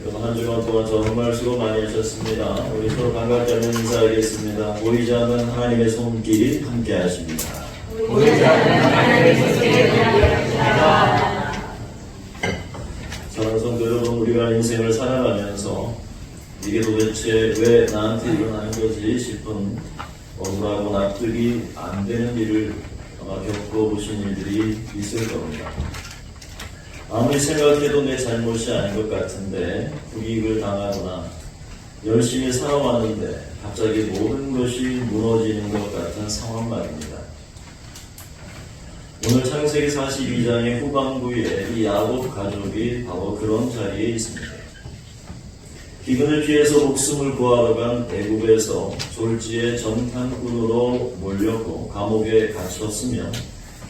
여러분 한 주간 동안 정말 수고 많이 하셨습니다. 우리 서로 반갑게 하는 인사하겠습니다. 보이지 않는 하나님의 손길이 함께 하십니다. 보이지 않는 하나님의 손길이 함께 하십니다. 사랑하는 성도 여러분, 우리가 인생을 살아가면서 이게 도대체 왜 나한테 일어나는 거지 싶은 억울하고 납득이 안 되는 일을 아마 겪어보신 일들이 있을 겁니다. 아무리 생각해도 내 잘못이 아닌 것 같은데 불이익을 당하거나 열심히 살아왔는데 갑자기 모든 것이 무너지는 것 같은 상황 말입니다. 오늘 창세기 42장의 후반부에 이 야곱 가족이 바로 그런 자리에 있습니다. 기근을 피해서 목숨을 구하러 간 애굽에서 졸지에 전탄꾼으로 몰렸고 감옥에 갇혔으며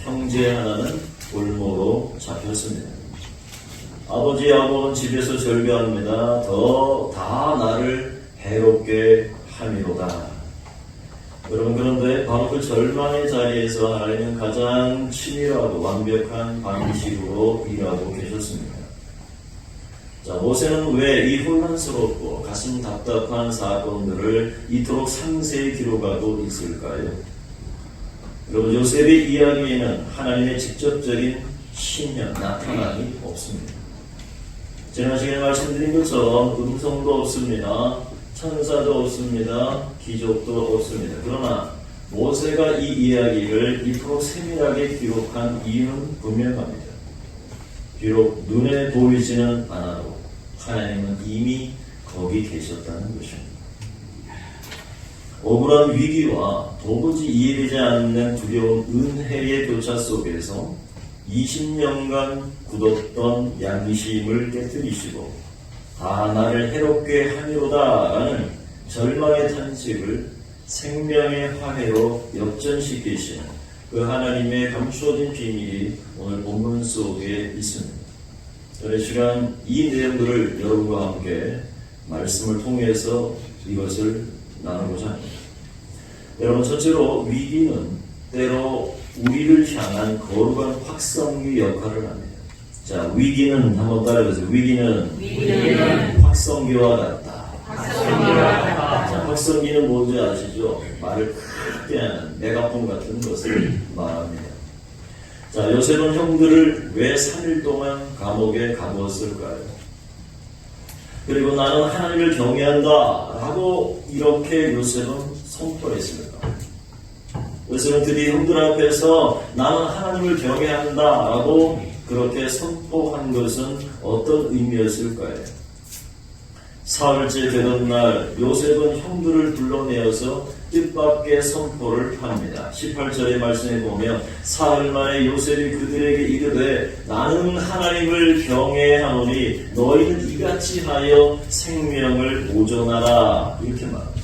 형제 하나는 골모로 잡혔습니다. 아버지 야곱은 집에서 절규합니다. 다 나를 해롭게 함이로다. 여러분, 그런데 바로 그 절망의 자리에서 하나님은 가장 치밀하고 완벽한 방식으로 일하고 계셨습니다. 자, 모세는 왜 이 혼란스럽고 가슴 답답한 사건들을 이토록 상세히 기록하고 있을까요? 여러분, 요셉의 이야기에는 하나님의 직접적인 신현, 나타남이 없습니다. 지난 시간에 말씀드린 것처럼 음성도 없습니다. 천사도 없습니다. 기적도 없습니다. 그러나 모세가 이 이야기를 이토록 세밀하게 기록한 이유는 분명합니다. 비록 눈에 보이지는 않아도 하나님은 이미 거기 계셨다는 것입니다. 억울한 위기와 도무지 이해되지 않는 두려운 은혜의 교차 속에서 20년간 굳었던 양심을 깨뜨리시고 다 나를 해롭게 하미로다 라는 절망의 탄식을 생명의 화해로 역전시키시는 그 하나님의 감추어진 비밀이 오늘 본문 속에 있습니다. 오늘 시간 이 내용들을 여러분과 함께 말씀을 통해서 이것을 나누고자 합니다. 여러분, 첫째로 위기는 때로 우리를 향한 거룩한 확성기 역할을 합니다. 자, 위기는 한번 따라해보세요. 위기는 확성기와 같다. 자, 확성기는 뭔지 아시죠? 말을 크게 하는 메가폰 같은 것을 말합니다. 자, 요셉은 형들을 왜 3일 동안 감옥에 가두었을까요? 그리고 나는 하나님을 경외한다 라고 이렇게 요셉은 선포했습니다. 요셉은 드디어 형들 앞에서 나는 하나님을 경외한다 라고 그렇게 선포한 것은 어떤 의미였을까요? 사흘째 되던 날 요셉은 형들을 불러내어서 뜻밖의 선포를 합니다. 18절의 말씀에 보면 사흘 만에 요셉이 그들에게 이르되 나는 하나님을 경외하노니 너희는 이같이 하여 생명을 보존하라 이렇게 말합니다.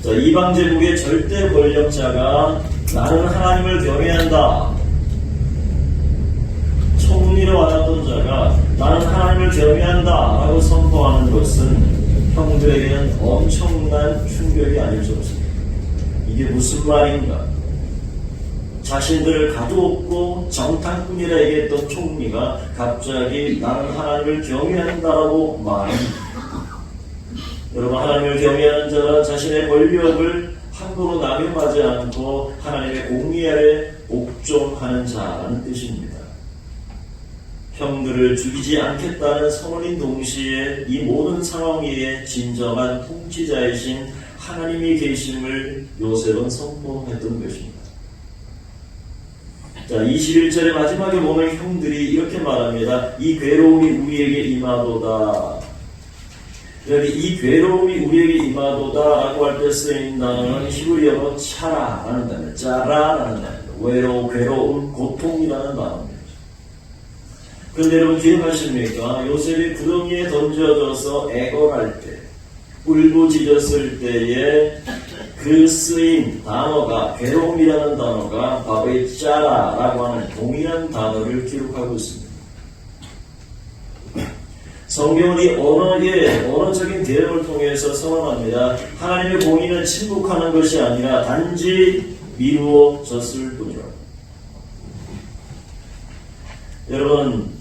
자, 이방 제국의 절대 권력자가 나는 하나님을 경외한다. 총리로 왔던 자가 나는 하나님을 경외한다 라고 선포하는 것은 형들에게는 엄청난 충격이 아닐 수 없습니다. 이게 무슨 말인가? 자신들을 가두었고 정탐꾼이라 얘기했던 총리가 갑자기 나는 하나님을 경외한다라고 말합니다. 여러분, 하나님을 경외하는 자는 자신의 권력을 함부로 남용하지 않고 하나님의 공의 아래 옥종하는 자라는 뜻입니다. 형들을 죽이지 않겠다는 선언인 동시에 이 모든 상황 위에 진정한 통치자이신 하나님이 계심을 요셉은 선포했던 것입니다. 자, 21절의 마지막에 보면 형들이 이렇게 말합니다. 이 괴로움이 우리에게 임하도다. 여기 이 괴로움이 우리에게 임하도다 라고 할 때 쓰인 단어는 히브리어로 차라라는 단어입니다. 짜라라는 단어입니다. 외로움, 괴로움, 고통이라는 단어입니다. 그런데 여러분 기억하십니까? 요셉이 구덩이에 던져져서 애걸할 때, 울부짖었을 때에 그 쓰인 단어가, 괴로움이라는 단어가 바로 이 짜라라고 하는 동일한 단어를 기록하고 있습니다. 성경은 이 언어적인 대응을 통해서 선언합니다. 하나님의 공의는 침묵하는 것이 아니라 단지 미루어졌을 뿐이라. 여러분,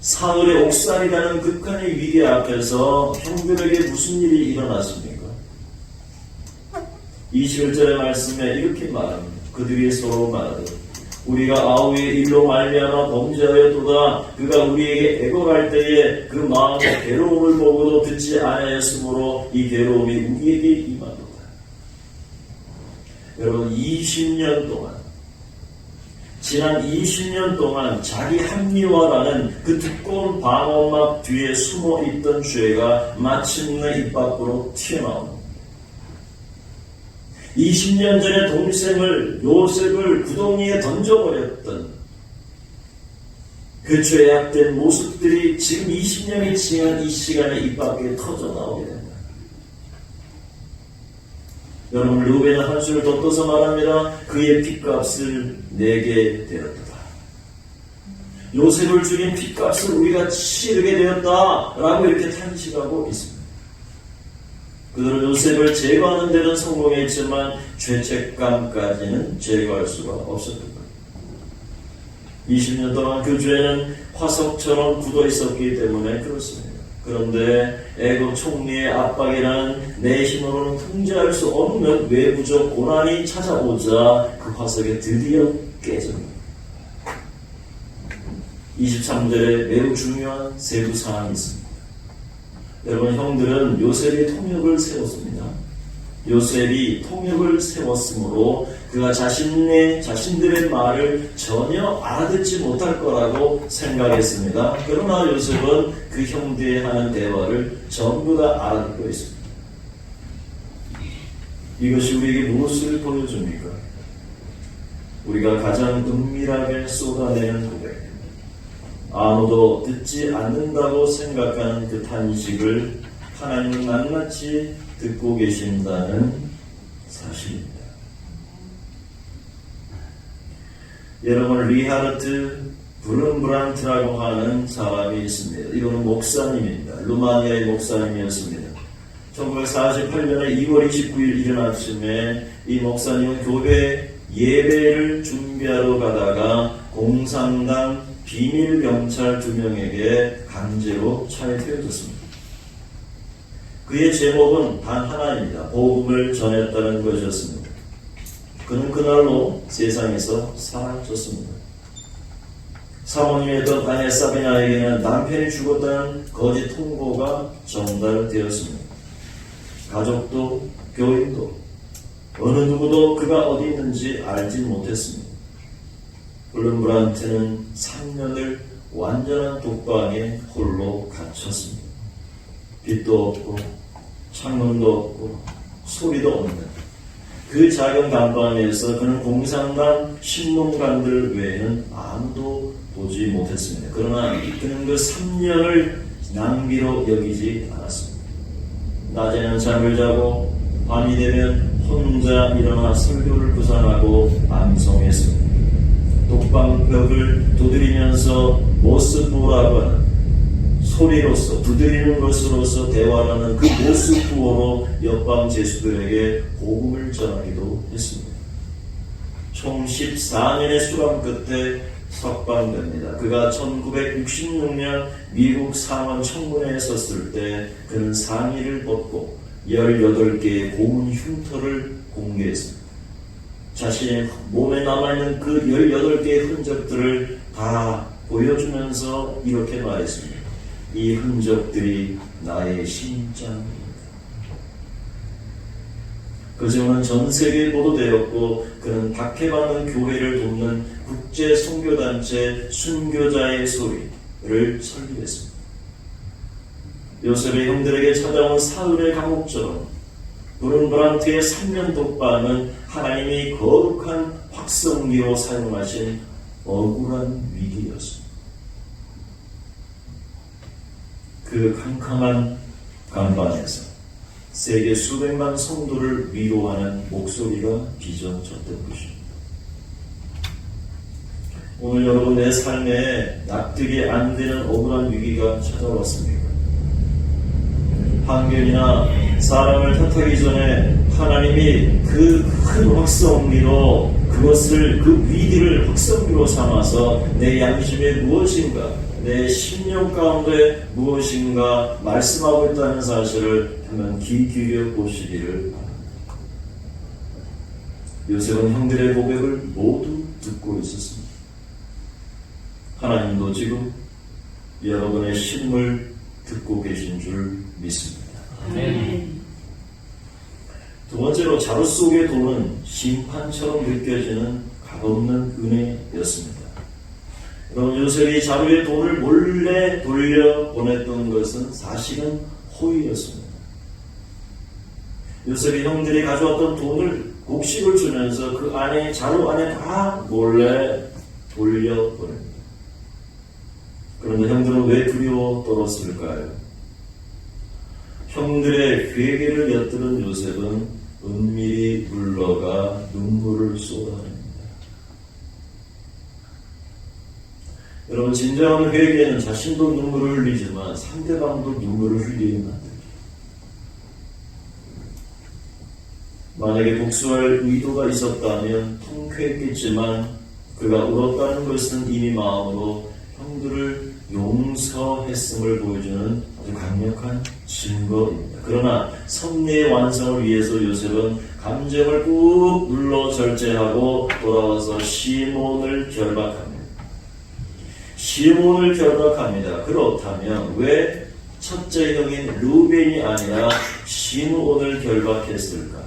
사흘의 옥살이라는 극한의 위기 앞에서 형들에게 무슨 일이 일어났습니까? 21절의 말씀에 이렇게 말합니다. 그들이 서로 말하되 우리가 아우의 일로 말미암아 범죄하였도다. 그가 우리에게 애걸할 때에 그 마음의 괴로움을 보고도 듣지 아니하였으므로 이 괴로움이 우리에게 임하도다. 여러분, 20년 동안, 지난 20년 동안 자기 합리화라는 그 두꺼운 방어막 뒤에 숨어있던 죄가 마침내 입 밖으로 튀어나옵니다. 20년 전에 동생을 요셉을 구덩이에 던져버렸던 그 죄악된 모습들이 지금 20년이 지난 이 시간에 입 밖에 터져나오게 됩니다. 여러분, 르우벤은 한수를 덧떠서 말합니다. 그의 핏값을 내게 되었다. 요셉을 죽인 핏값을 우리가 치르게 되었다 라고 이렇게 탄식하고 있습니다. 그들은 요셉을 제거하는 데는 성공했지만 죄책감까지는 제거할 수가 없었던 거예요. 20년 동안 그 죄는 화석처럼 굳어 있었기 때문에 그렇습니다. 그런데 애국 총리의 압박이라는 내 힘으로는 통제할 수 없는 외부적 고난이 찾아오자 그 화석에 드디어 깨집니다. 23절에 매우 중요한 세부 사항이 있습니다. 여러분, 형들은 요셉이 통역을 세웠습니다. 요셉이 통역을 세웠으므로 그가 자신들의 말을 전혀 알아듣지 못할 거라고 생각했습니다. 그러나 요셉은 그 형들이 하는 대화를 전부 다 알아듣고 있습니다. 이것이 우리에게 무엇을 보여줍니까? 우리가 가장 은밀하게 쏟아내는 고백, 아무도 듣지 않는다고 생각하는 그 탄식을 하나님은 낱낱이 듣고 계신다는 사실입니다. 여러분, 리하르트 브른브란트라고 하는 사람이 있습니다. 이분은 목사님입니다. 루마니아의 목사님이었습니다. 1948년에 2월 29일 이른 아침에 이 목사님은 교회 예배를 준비하러 가다가 공산당 비밀 경찰 2명에게 강제로 차에 태워졌습니다. 그의 제목은 단 하나입니다. 복음을 전했다는 것이었습니다. 그는 그날로 세상에서 사라졌습니다. 사모님이었던 아내 사비나에게는 남편이 죽었다는 거짓 통보가 전달되었습니다. 가족도 교인도 어느 누구도 그가 어디 있는지 알지 못했습니다. 브른브란트는 3년을 완전한 독방에 홀로 갇혔습니다. 빛도 없고 창문도 없고 소리도 없는 그 작은 감방에서 그는 공산당 신문관들 외에는 아무도 보지 못했습니다. 그러나 그는 그 3년을 낭비로 여기지 않았습니다. 낮에는 잠을 자고 밤이 되면 혼자 일어나 설교를 구상하고 암송했습니다. 독방벽을 두드리면서 모스부라고 하는 소리로서 두드리는 것으로서 대화하는 그 모스부어로 옆방 제수들에게 복음을 전하기도 했습니다. 총 14년의 수감 끝에 석방됩니다. 그가 1966년 미국 상원 청문회에 섰을 때 그는 상의를 벗고 18개의 고문 흉터를 공개했습니다. 자신의 몸에 남아있는 그 18개의 흔적들을 다 보여주면서 이렇게 말했습니다. 이 흔적들이 나의 심장입니다. 그 증언은 전 세계에 보도되었고 그는 박해받는 교회를 돕는 국제 선교단체 순교자의 소리를 설립했습니다. 요셉의 형들에게 찾아온 사흘의 감옥처럼 브른브란트의 3년 독방은 하나님이 거룩한 확성기로 사용하신 억울한 위기였습니다. 그 캄캄한 감방에서 세계 수백만 성도를 위로하는 목소리가 빚어졌던 것입니다. 오늘 여러분, 내 삶에 납득이 안 되는 억울한 위기가 찾아왔습니까? 환경이나 사람을 탓하기 전에 하나님이 그 큰 확성기로 그 그것을 그 위기를 확성기로 삼아서 내 양심에 무엇인가, 내 심령 가운데 무엇인가 말씀하고 있다는 사실을 한번 귀 기울여 보시기를 바랍니다. 요셉은 형들의 고백을 모두 듣고 있었습니다. 하나님도 지금 여러분의 신음을 듣고 계신 줄 믿습니다. 두 번째로 자루 속의 돈은 심판처럼 느껴지는 값없는 은혜였습니다. 여러분, 요셉이 자루의 돈을 몰래 돌려보냈던 것은 사실은 호의였습니다. 요셉이 형들이 가져왔던 돈을 곡식을 주면서 그 안에, 자루 안에 다 몰래 돌려보냅니다. 그런데 형들은 왜 두려워 떨었을까요? 형들의 회개를 엿들은 요셉은 은밀히 물러가 눈물을 쏟아냅니다. 여러분, 진정한 회개는 자신도 눈물을 흘리지만 상대방도 눈물을 흘리게 만듭니다. 만약에 복수할 의도가 있었다면 통쾌했겠지만 그가 울었다는 것은 이미 마음으로 형들을 용서했음을 보여주는 아주 강력한 증거입니다. 그러나 섭리의 완성을 위해서 요셉은 감정을 꾹 눌러 절제하고 돌아와서 시몬을 결박합니다. 시몬을 결박합니다. 그렇다면 왜 첫째 형인 루벤이 아니라 시므온을 결박했을까?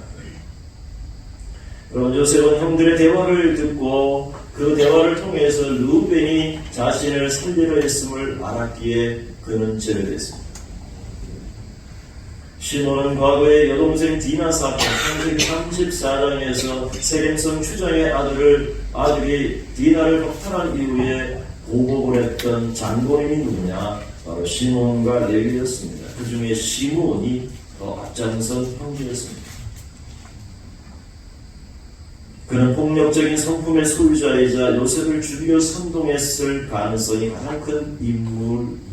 그럼 요셉은 형들의 대화를 듣고 그 대화를 통해서 루벤이 자신을 살리려 했음을 알았기에 그는 제외됐습니다. 시몬은 과거에 여동생 디나 사건 창세기 34장에서 세겜성 추장의 아들이 디나를 박탈한 이후에 보복을 했던 장본인이 누구냐? 바로 시몬과 레위였습니다. 그 중에 시몬이 더 앞장선 형제였습니다. 그는 폭력적인 성품의 소유자이자 요셉을 죽이려 선동했을 가능성이 가장 큰 인물입니다.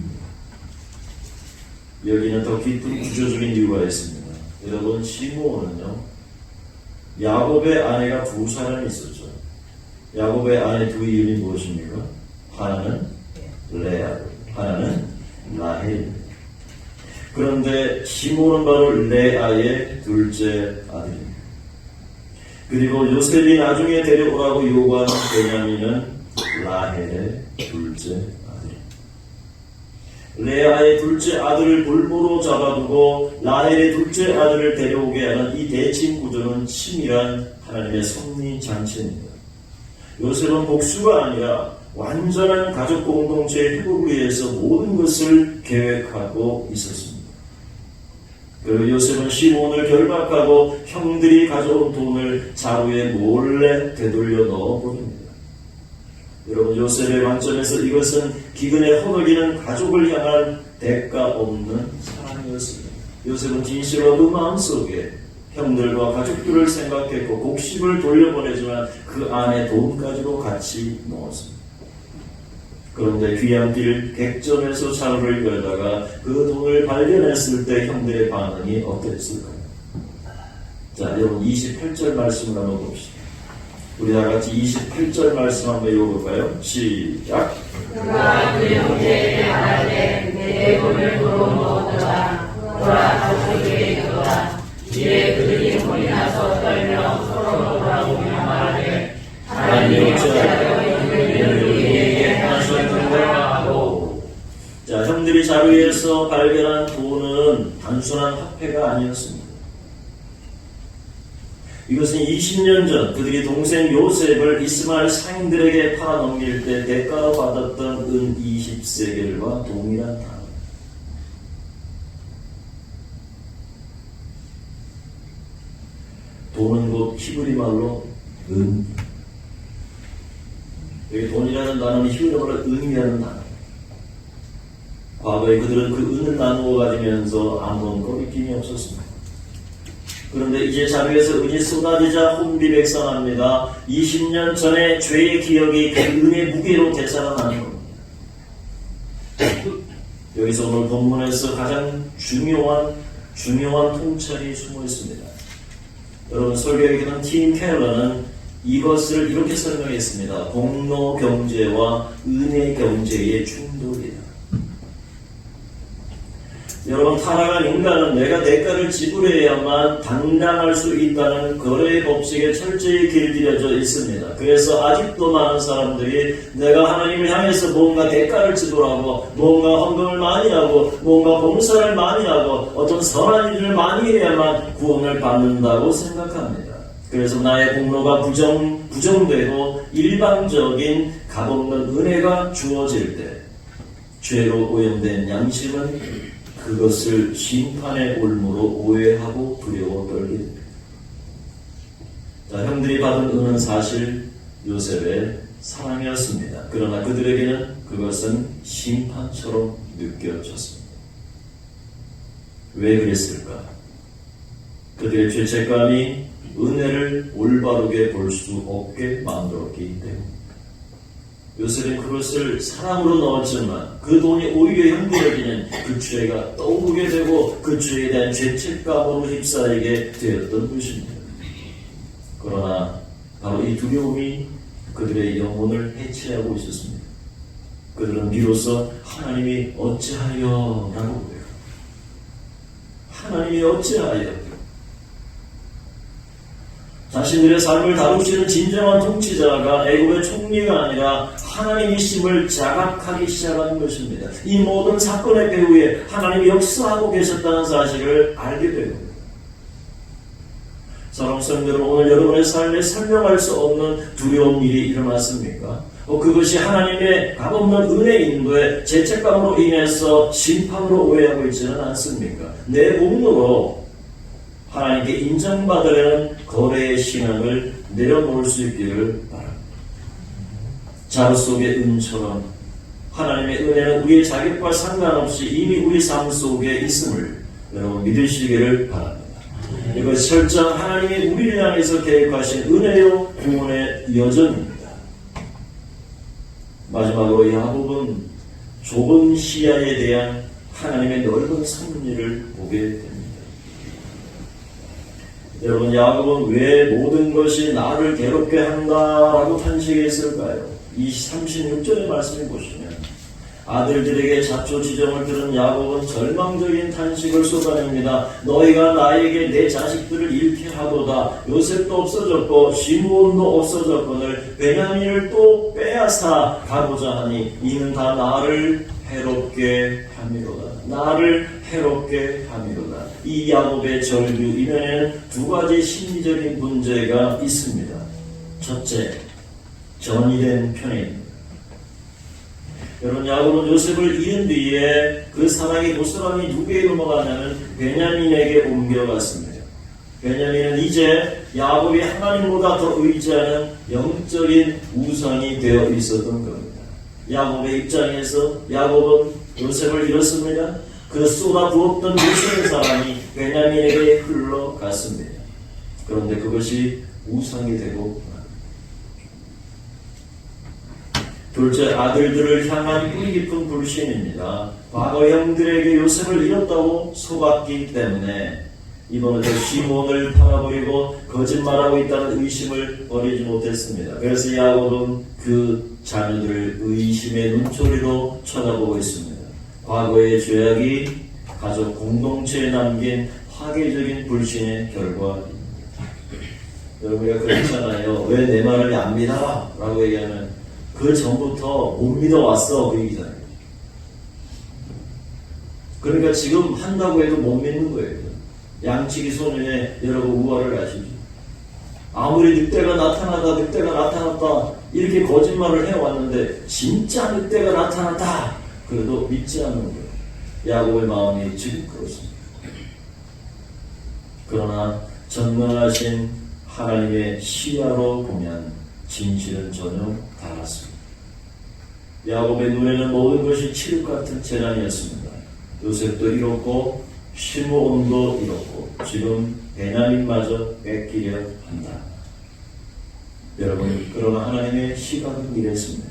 여기는 더 깊은 구조적인 이유가 있습니다. 여러분, 시므온은요, 야곱의 아내가 두 사람이 있었죠. 야곱의 아내 두 이름이 무엇입니까? 하나는 레아, 하나는 라헬입니다. 그런데 시므온은 바로 레아의 둘째 아들입니다. 그리고 요셉이 나중에 데려오라고 요구하는 베냐민은 라헬의 둘째 아들입니다. 레아의 둘째 아들을 볼모로 잡아두고 라헬의 둘째 아들을 데려오게 하는 이 대칭 구조는 치밀한 하나님의 섭리 장치입니다. 요셉은 복수가 아니라 완전한 가족 공동체의 회복을 위해서 모든 것을 계획하고 있었습니다. 그리고 요셉은 시몬을 결박하고 형들이 가져온 돈을 자루에 몰래 되돌려 넣어버립니다. 여러분, 요셉의 관점에서 이것은 기근에 허덕이는 가족을 향한 대가 없는 사랑이었습니다. 요셉은 진실로 그 마음속에 형들과 가족들을 생각했고 곡식을 돌려보내지만 그 안에 돈까지도 같이 넣었습니다. 그런데 귀향길 객점에서 자루를 열다가 그 돈을 발견했을 때 형들의 반응이 어땠을까요? 자, 여러분 28절 말씀을 한번 봅시다. 우리 다 같이 28절 말씀 한번 읽어볼까요? 시작! 그가 그 형제에게 말하되 내 돈을 도로 먹었더라. 가족에게 있더라. 이에 그들이 혼이 나서 떨며 서로 돌아오며 말하되 하나님이 어찌하여 이들을 우리에게 하셨는가 하고. 자, 형들이 자루에서 발견한 돈은 단순한 화폐가 아니었습니다. 이것은 20년 전 그들이 동생 요셉을 이스마엘 상인들에게 팔아넘길 때 대가로 받았던 은 20세겔과 동일한 단어. 돈은 곧 히브리 말로 은. 여기 돈이라는 단어는 히브리 말로 은이라는 단어. 과거에 그들은 그 은을 나누어 가지면서 아무런 거리낌이 없었습니다. 그런데 이제 자루에서 은이 쏟아지자 혼비백산합니다. 20년 전의 죄의 기억이 그 은의 무게로 되살아나는 겁니다. 여기서 오늘 본문에서 가장 중요한 통찰이 숨어 있습니다. 여러분, 설교에게는 팀 켈러는 이것을 이렇게 설명했습니다. 공로 경제와 은혜 경제의 충돌이다. 여러분, 타락한 인간은 내가 대가를 지불해야만 당당할 수 있다는 거래 법칙에 철저히 길들여져 있습니다. 그래서 아직도 많은 사람들이 내가 하나님을 향해서 뭔가 대가를 지불하고 뭔가 헌금을 많이 하고 뭔가 봉사를 많이 하고 어떤 선한 일을 많이 해야만 구원을 받는다고 생각합니다. 그래서 나의 공로가 부정되고 일방적인 값없는 은혜가 주어질 때 죄로 오염된 양심은 그것을 심판의 올무로 오해하고 두려워 떨게 됩니다. 자, 형들이 받은 은은 사실 요셉의 사랑이었습니다. 그러나 그들에게는 그것은 심판처럼 느껴졌습니다. 왜 그랬을까? 그들의 죄책감이 은혜를 올바르게 볼 수 없게 만들었기 때문입니다. 요셉은 그것을 사랑으로 넣었지만 그 돈이 오히려 형들에게는 그 죄가 떠오르게 되고 그 죄에 대한 죄책감으로 휩싸이게 되었던 것입니다. 그러나 바로 이 두려움이 그들의 영혼을 해치하고 있었습니다. 그들은 비로소 하나님이 어찌하여 라고 그래요. 하나님이 어찌하여 자신들의 삶을 다루시는 진정한 통치자가 애굽의 총리가 아니라 하나님이심을 자각하기 시작한 것입니다. 이 모든 사건의 배후에 하나님이 역사하고 계셨다는 사실을 알게 됩니다. 사랑하는 성도 여러분, 오늘 여러분의 삶에 설명할 수 없는 두려운 일이 일어났습니까? 그것이 하나님의 값없는 은혜 인도에 죄책감으로 인해서 심판으로 오해하고 있지는 않습니까? 내 몸으로 하나님께 인정받으려는 거래의 신앙을 내려놓을 수 있기를 바랍니다. 자루 속의 은처럼 하나님의 은혜는 우리의 자격과 상관없이 이미 우리 삶 속에 있음을 여러분 믿으시기를 바랍니다. 이것이 철저한 하나님이 우리를 향해서 계획하신 은혜요 구원의 여정입니다. 마지막으로 야곱은 좁은 시야에 대한 하나님의 넓은 섭리를 보게 됩니다. 여러분, 야곱은 왜 모든 것이 나를 괴롭게 한다라고 탄식했을까요? 이 36절의 말씀을 보시면 아들들에게 자초지종을 들은 야곱은 절망적인 탄식을 쏟아냅니다. 너희가 나에게 내 자식들을 잃게 하도다. 요셉도 없어졌고 시므온도 없어졌거늘 베냐민을 또 빼앗아 가고자 하니 이는 다 나를 해롭게 함이로다. 나를 해롭게 함이로다. 이 야곱의 절규 이면에는 두 가지 심리적인 문제가 있습니다. 첫째, 전이된 편애입니다. 여러분, 야곱은 요셉을 잃은 뒤에 그 사랑이 고스란히 누구에게 넘어가냐면 베냐민에게 옮겨갔습니다. 베냐민은 이제 야곱이 하나님보다 더 의지하는 영적인 우상이 되어 있었던 겁니다. 야곱의 입장에서 야곱은 요셉을 잃었습니다. 그 쏟아부었던 요셉의 사랑이 베냐민에게 흘러갔습니다. 그런데 그것이 우상이 되고 둘째, 아들들을 향한 뿌리 깊은 불신입니다. 과거 형들에게 요셉을 잃었다고 속았기 때문에 이번에도 시몬을 팔아버리고 거짓말하고 있다는 의심을 버리지 못했습니다. 그래서 야곱은 그 자녀들을 의심의 눈초리로 쳐다보고 있습니다. 과거의 죄악이 가족 공동체에 남긴 파괴적인 불신의 결과입니다. 여러분, 우리가 그렇잖아요. 왜 내 말을 안 믿어? 라고 얘기하면 그 전부터 못 믿어왔어, 그 얘기잖아요. 그러니까 지금 한다고 해도 못 믿는 거예요. 양치기 소년의 여러분 우화를 아시죠? 아무리 늑대가 나타났다 이렇게 거짓말을 해왔는데 진짜 늑대가 나타났다 그래도 믿지 않는 거예요. 야곱의 마음이 지금 그렇습니다. 그러나 전능하신 하나님의 시야로 보면 진실은 전혀 달랐습니다. 야곱의 눈에는 모든 것이 칠흑 같은 재난이었습니다. 요셉도 잃었고 시므온도 잃었고 지금 베냐민마저 뺏기려 한다. 여러분, 그러나 하나님의 시각은 이랬습니다.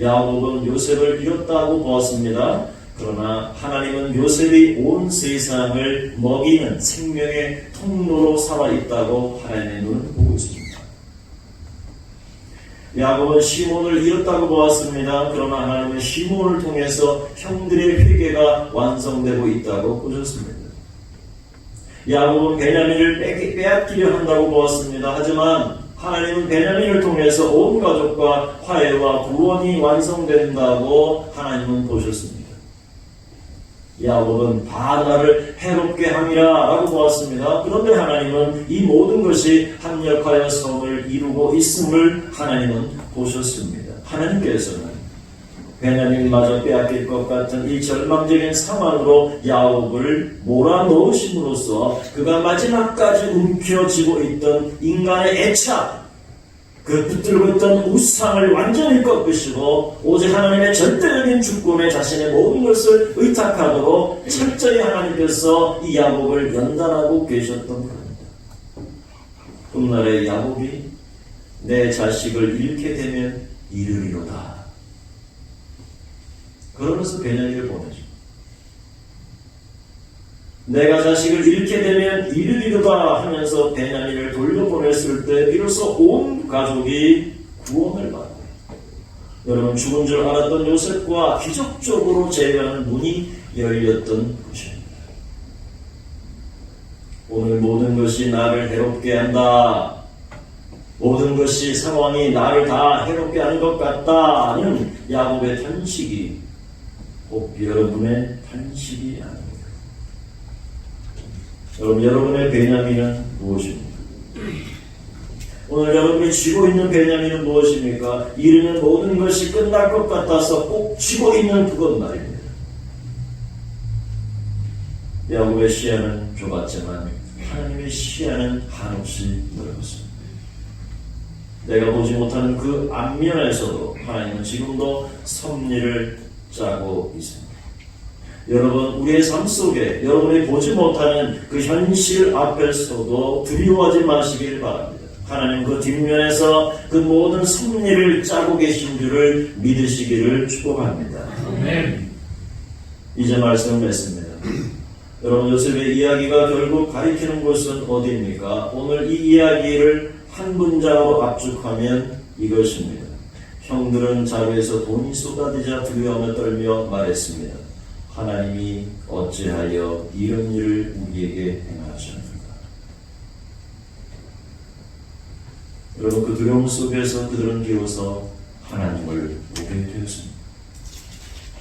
야곱은 요셉을 잃었다고 보았습니다. 그러나 하나님은 요셉이 온 세상을 먹이는 생명의 통로로 살아있다고 하나님의 눈을 보고 있습니다. 야곱은 시몬을 잃었다고 보았습니다. 그러나 하나님은 시몬을 통해서 형들의 회개가 완성되고 있다고 보셨습니다. 야곱은 베냐민을 빼앗기려 한다고 보았습니다. 하지만 하나님은 베냐민을 통해서 온 가족과 화해와 구원이 완성된다고 하나님은 보셨습니다. 야곱은 다 나를 해롭게 함이라 라고 보았습니다. 그런데 하나님은 이 모든 것이 합력하여 성을 이루고 있음을 하나님은 보셨습니다. 하나님께서는 베냐민마저 빼앗길 것 같은 이 절망적인 상황으로 야곱을 몰아넣으심으로써 그가 마지막까지 움켜쥐고 있던 인간의 애착, 그 붙들고 있던 우상을 완전히 꺾으시고 오직 하나님의 절대적인 주권에 자신의 모든 것을 의탁하도록 철저히 하나님께서 이 야곱을 연단하고 계셨던 겁니다. 훗날에 야곱이 내 자식을 잃게 되면 이르리로다. 그러면서 베냐민을 보내죠. 내가 자식을 잃게 되면 이르리로다 하면서 베냐민을 돌려보냈을 때 비로소 온 가족이 구원을 받고 여러분 죽은 줄 알았던 요셉과 기적적으로 재회하는 문이 열렸던 것입니다. 오늘 모든 것이 나를 해롭게 한다. 모든 것이 상황이 나를 다 해롭게 하는 것 같다는 야곱의 탄식이 꼭 여러분의 탄식이 아닙니다. 여러분의 베냐민은 무엇입니까? 오늘 여러분이 쥐고 있는 베냐민은 무엇입니까? 이르는 모든 것이 끝날 것 같아서 꼭 쥐고 있는 그것 말입니다. 야곱의 시야는 좁았지만 하나님의 시야는 한없이 넓었습니다. 내가 보지 못하는 그 앞면에서도 하나님은 지금도 섭리를 짜고 있습니다. 여러분, 우리의 삶 속에 여러분이 보지 못하는 그 현실 앞에서도 두려워하지 마시길 바랍니다. 하나님 그 뒷면에서 그 모든 섭리를 짜고 계신 줄을 믿으시기를 축복합니다. 아멘. 이제 말씀을 맺습니다. 여러분, 요셉의 이야기가 결국 가리키는 것은 어디입니까? 오늘 이 이야기를 한 문장으로 압축하면 이것입니다. 형들은 자루에서 돈이 쏟아지자 두려워하며 떨며 말했습니다. 하나님이 어찌하여 이런 일을 우리에게 행하셨는가? 여러분, 그 두려움 속에서 그들은 비로소 하나님을 보게 되었습니다.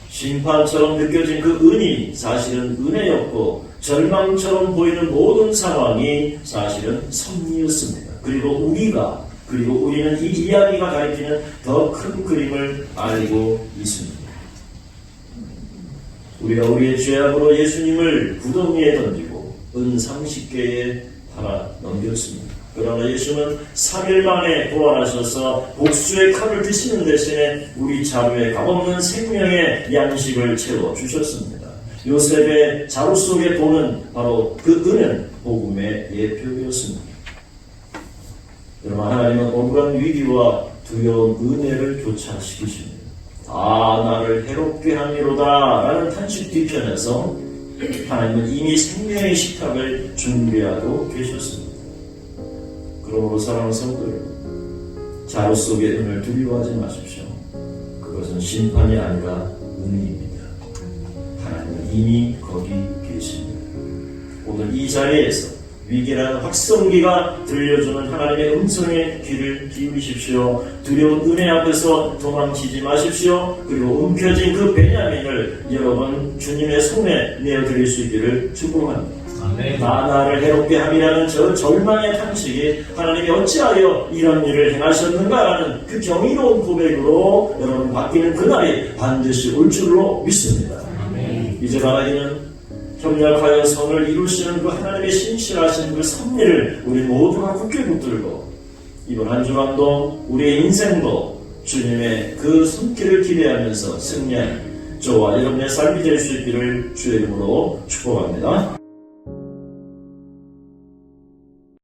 심판처럼 느껴진 그 은이 사실은 은혜였고 절망처럼 보이는 모든 상황이 사실은 섭리였습니다. 그리고 우리는 이 이야기가 가리키는 더 큰 그림을 알고 있습니다. 우리가 우리의 죄악으로 예수님을 구덩이에 던지고 은 30개에 팔아 넘겼습니다. 그러나 예수는 3일 만에 부활하셔서 복수의 칼을 드시는 대신에 우리 자루에 값없는 생명의 양식을 채워주셨습니다. 요셉의 자루 속의 돈은 바로 그 은은 복음의 예표였습니다. 여러분, 하나님은 억울한 위기와 두려운 은혜를 교차시키십니다. 나를 해롭게 함이로다 라는 탄식 뒤편에서 하나님은 이미 생명의 식탁을 준비하고 계셨습니다. 그러므로 사랑하는 성도들, 자루 속의 은을 두려워하지 마십시오. 그것은 심판이 아니라 은혜입니다. 하나님은 이미 거기 계십니다. 오늘 이 자리에서 위기라는 확성기가 들려주는 하나님의 음성에 귀를 기울이십시오. 두려운 은혜 앞에서 도망치지 마십시오. 그리고 움켜진 그 베냐민을 여러분 주님의 손에 내어드릴 수 있기를 축복합니다. 나를 해롭게 함이라는 저 절망의 탄식이 하나님이 어찌하여 이런 일을 행하셨는가라는 그 경이로운 고백으로 여러분 바뀌는 그날이 반드시 올 줄로 믿습니다. 이제 바라기는 협력하여 선을 이루시는 그 하나님의 신실하신 그 섭리를 우리 모두가 굳게 붙들고 이번 한 주간도 우리의 인생도 주님의 그 손길을 기대하면서 승리하는 저와 여러분의 삶이 될 수 있기를 주의 이름으로 축복합니다.